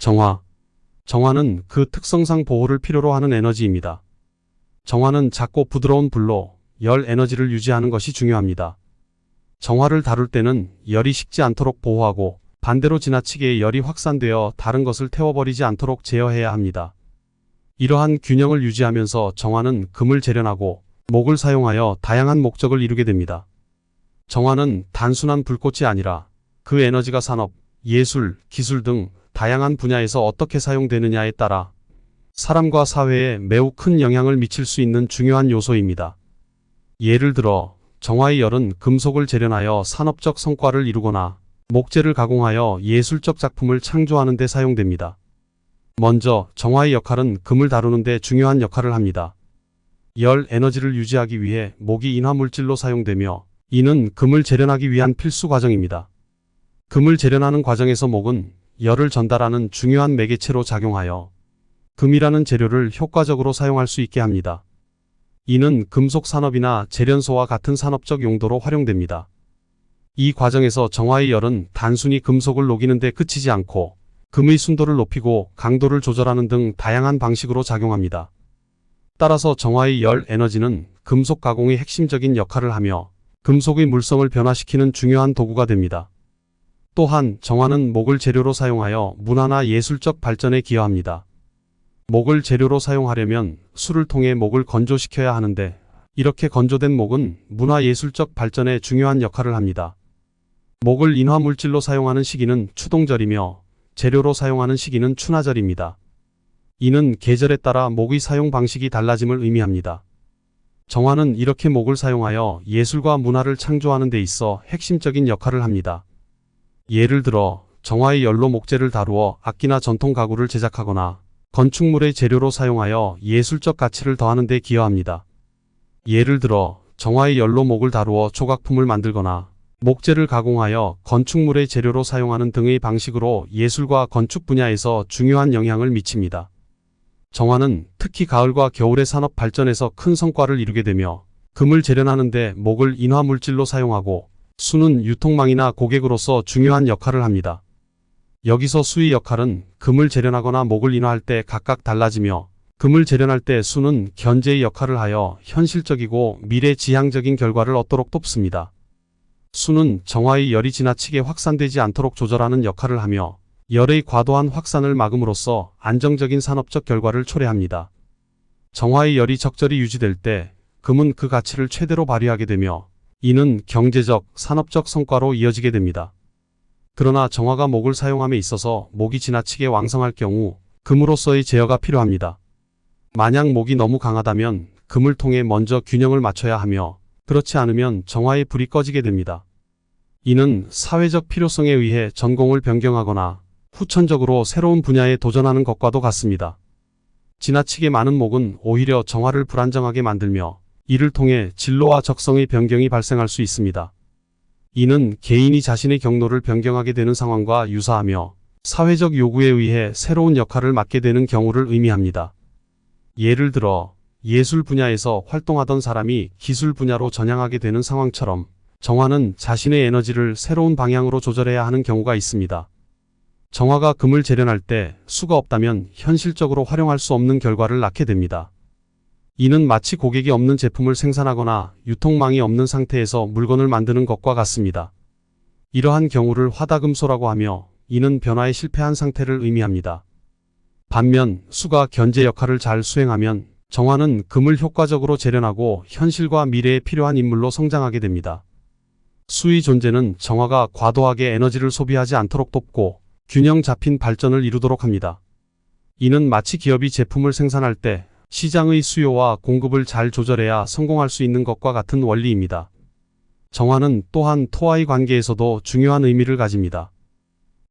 정화. 정화는 그 특성상 보호를 필요로 하는 에너지입니다. 정화는 작고 부드러운 불로 열 에너지를 유지하는 것이 중요합니다. 정화를 다룰 때는 열이 식지 않도록 보호하고 반대로 지나치게 열이 확산되어 다른 것을 태워버리지 않도록 제어해야 합니다. 이러한 균형을 유지하면서 정화는 금을 재련하고 목을 사용하여 다양한 목적을 이루게 됩니다. 정화는 단순한 불꽃이 아니라 그 에너지가 산업, 예술, 기술 등 다양한 분야에서 어떻게 사용되느냐에 따라 사람과 사회에 매우 큰 영향을 미칠 수 있는 중요한 요소입니다. 예를 들어 정화의 열은 금속을 재련하여 산업적 성과를 이루거나 목재를 가공하여 예술적 작품을 창조하는 데 사용됩니다. 먼저 정화의 역할은 금을 다루는 데 중요한 역할을 합니다. 열 에너지를 유지하기 위해 목이 인화물질로 사용되며 이는 금을 재련하기 위한 필수 과정입니다. 금을 재련하는 과정에서 목은 열을 전달하는 중요한 매개체로 작용하여 금이라는 재료를 효과적으로 사용할 수 있게 합니다. 이는 금속 산업이나 재련소와 같은 산업적 용도로 활용됩니다. 이 과정에서 정화의 열은 단순히 금속을 녹이는 데 그치지 않고 금의 순도를 높이고 강도를 조절하는 등 다양한 방식으로 작용합니다. 따라서 정화의 열 에너지는 금속 가공의 핵심적인 역할을 하며 금속의 물성을 변화시키는 중요한 도구가 됩니다. 또한 정화는 목을 재료로 사용하여 문화나 예술적 발전에 기여합니다. 목을 재료로 사용하려면 수를 통해 목을 건조시켜야 하는데 이렇게 건조된 목은 문화예술적 발전에 중요한 역할을 합니다. 목을 인화물질로 사용하는 시기는 추동절이며 재료로 사용하는 시기는 추나절입니다. 이는 계절에 따라 목의 사용 방식이 달라짐을 의미합니다. 정화는 이렇게 목을 사용하여 예술과 문화를 창조하는 데 있어 핵심적인 역할을 합니다. 예를 들어 정화의 열로 목재를 다루어 악기나 전통 가구를 제작하거나 건축물의 재료로 사용하여 예술적 가치를 더하는 데 기여합니다. 예를 들어 정화의 열로 목을 다루어 조각품을 만들거나 목재를 가공하여 건축물의 재료로 사용하는 등의 방식으로 예술과 건축 분야에서 중요한 영향을 미칩니다. 정화는 특히 가을과 겨울의 산업 발전에서 큰 성과를 이루게 되며 금을 재련하는 데 목을 인화물질로 사용하고 수는 유통망이나 고객으로서 중요한 역할을 합니다. 여기서 수의 역할은 금을 재련하거나 목을 인화할 때 각각 달라지며 금을 재련할 때 수는 견제의 역할을 하여 현실적이고 미래지향적인 결과를 얻도록 돕습니다. 수는 정화의 열이 지나치게 확산되지 않도록 조절하는 역할을 하며 열의 과도한 확산을 막음으로써 안정적인 산업적 결과를 초래합니다. 정화의 열이 적절히 유지될 때 금은 그 가치를 최대로 발휘하게 되며 이는 경제적, 산업적 성과로 이어지게 됩니다. 그러나 정화가 목을 사용함에 있어서 목이 지나치게 왕성할 경우 금으로서의 제어가 필요합니다. 만약 목이 너무 강하다면 금을 통해 먼저 균형을 맞춰야 하며 그렇지 않으면 정화의 불이 꺼지게 됩니다. 이는 사회적 필요성에 의해 전공을 변경하거나 후천적으로 새로운 분야에 도전하는 것과도 같습니다. 지나치게 많은 목은 오히려 정화를 불안정하게 만들며 이를 통해 진로와 적성의 변경이 발생할 수 있습니다. 이는 개인이 자신의 경로를 변경하게 되는 상황과 유사하며 사회적 요구에 의해 새로운 역할을 맡게 되는 경우를 의미합니다. 예를 들어 예술 분야에서 활동하던 사람이 기술 분야로 전향하게 되는 상황처럼 정화는 자신의 에너지를 새로운 방향으로 조절해야 하는 경우가 있습니다. 정화가 금을 재련할 때 수가 없다면 현실적으로 활용할 수 없는 결과를 낳게 됩니다. 이는 마치 고객이 없는 제품을 생산하거나 유통망이 없는 상태에서 물건을 만드는 것과 같습니다. 이러한 경우를 화다금소라고 하며 이는 변화에 실패한 상태를 의미합니다. 반면 수가 견제 역할을 잘 수행하면 정화는 금을 효과적으로 재련하고 현실과 미래에 필요한 인물로 성장하게 됩니다. 수의 존재는 정화가 과도하게 에너지를 소비하지 않도록 돕고 균형 잡힌 발전을 이루도록 합니다. 이는 마치 기업이 제품을 생산할 때 시장의 수요와 공급을 잘 조절해야 성공할 수 있는 것과 같은 원리입니다. 정화는 또한 토와의 관계에서도 중요한 의미를 가집니다.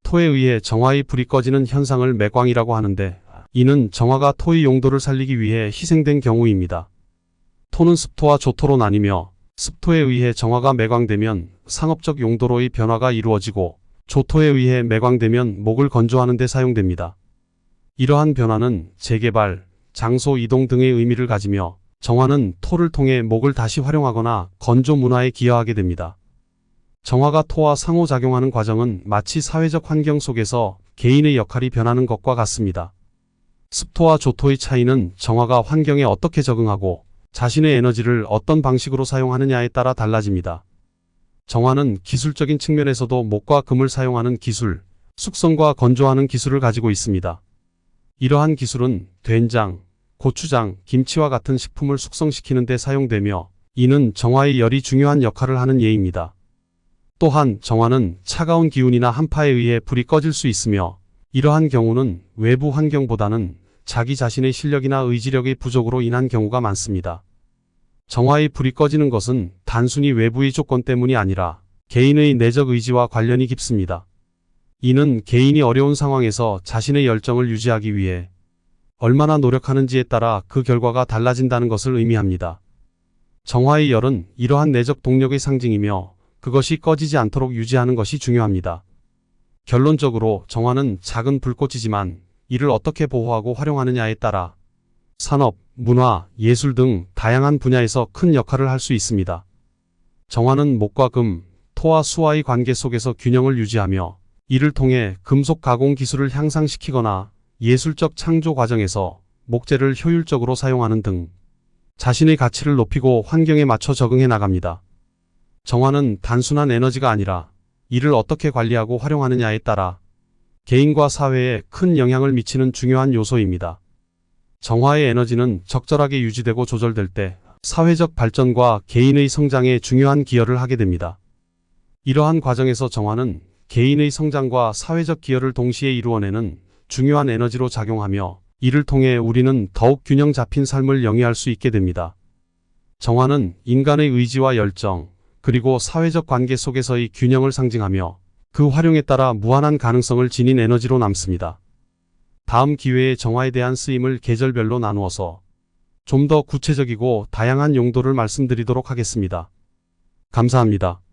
토에 의해 정화의 불이 꺼지는 현상을 매광이라고 하는데 이는 정화가 토의 용도를 살리기 위해 희생된 경우입니다. 토는 습토와 조토로 나뉘며 습토에 의해 정화가 매광되면 상업적 용도로의 변화가 이루어지고 조토에 의해 매광되면 목을 건조하는 데 사용됩니다. 이러한 변화는 재개발, 장소 이동 등의 의미를 가지며 정화는 토를 통해 목을 다시 활용하거나 건조 문화에 기여하게 됩니다. 정화가 토와 상호작용하는 과정은 마치 사회적 환경 속에서 개인의 역할이 변하는 것과 같습니다. 습토와 조토의 차이는 정화가 환경에 어떻게 적응하고 자신의 에너지를 어떤 방식으로 사용하느냐에 따라 달라집니다. 정화는 기술적인 측면에서도 목과 금을 사용하는 기술, 숙성과 건조하는 기술을 가지고 있습니다. 이러한 기술은 된장, 고추장, 김치와 같은 식품을 숙성시키는 데 사용되며 이는 정화의 열이 중요한 역할을 하는 예입니다. 또한 정화는 차가운 기운이나 한파에 의해 불이 꺼질 수 있으며 이러한 경우는 외부 환경보다는 자기 자신의 실력이나 의지력의 부족으로 인한 경우가 많습니다. 정화의 불이 꺼지는 것은 단순히 외부의 조건 때문이 아니라 개인의 내적 의지와 관련이 깊습니다. 이는 개인이 어려운 상황에서 자신의 열정을 유지하기 위해 얼마나 노력하는지에 따라 그 결과가 달라진다는 것을 의미합니다. 정화의 열은 이러한 내적 동력의 상징이며 그것이 꺼지지 않도록 유지하는 것이 중요합니다. 결론적으로 정화는 작은 불꽃이지만 이를 어떻게 보호하고 활용하느냐에 따라 산업, 문화, 예술 등 다양한 분야에서 큰 역할을 할 수 있습니다. 정화는 목과 금, 토와 수와의 관계 속에서 균형을 유지하며 이를 통해 금속 가공 기술을 향상시키거나 예술적 창조 과정에서 목재를 효율적으로 사용하는 등 자신의 가치를 높이고 환경에 맞춰 적응해 나갑니다. 정화는 단순한 에너지가 아니라 이를 어떻게 관리하고 활용하느냐에 따라 개인과 사회에 큰 영향을 미치는 중요한 요소입니다. 정화의 에너지는 적절하게 유지되고 조절될 때 사회적 발전과 개인의 성장에 중요한 기여를 하게 됩니다. 이러한 과정에서 정화는 개인의 성장과 사회적 기여를 동시에 이루어내는 중요한 에너지로 작용하며 이를 통해 우리는 더욱 균형 잡힌 삶을 영위할 수 있게 됩니다. 정화는 인간의 의지와 열정, 그리고 사회적 관계 속에서의 균형을 상징하며 그 활용에 따라 무한한 가능성을 지닌 에너지로 남습니다. 다음 기회에 정화에 대한 쓰임을 계절별로 나누어서 좀 더 구체적이고 다양한 용도를 말씀드리도록 하겠습니다. 감사합니다.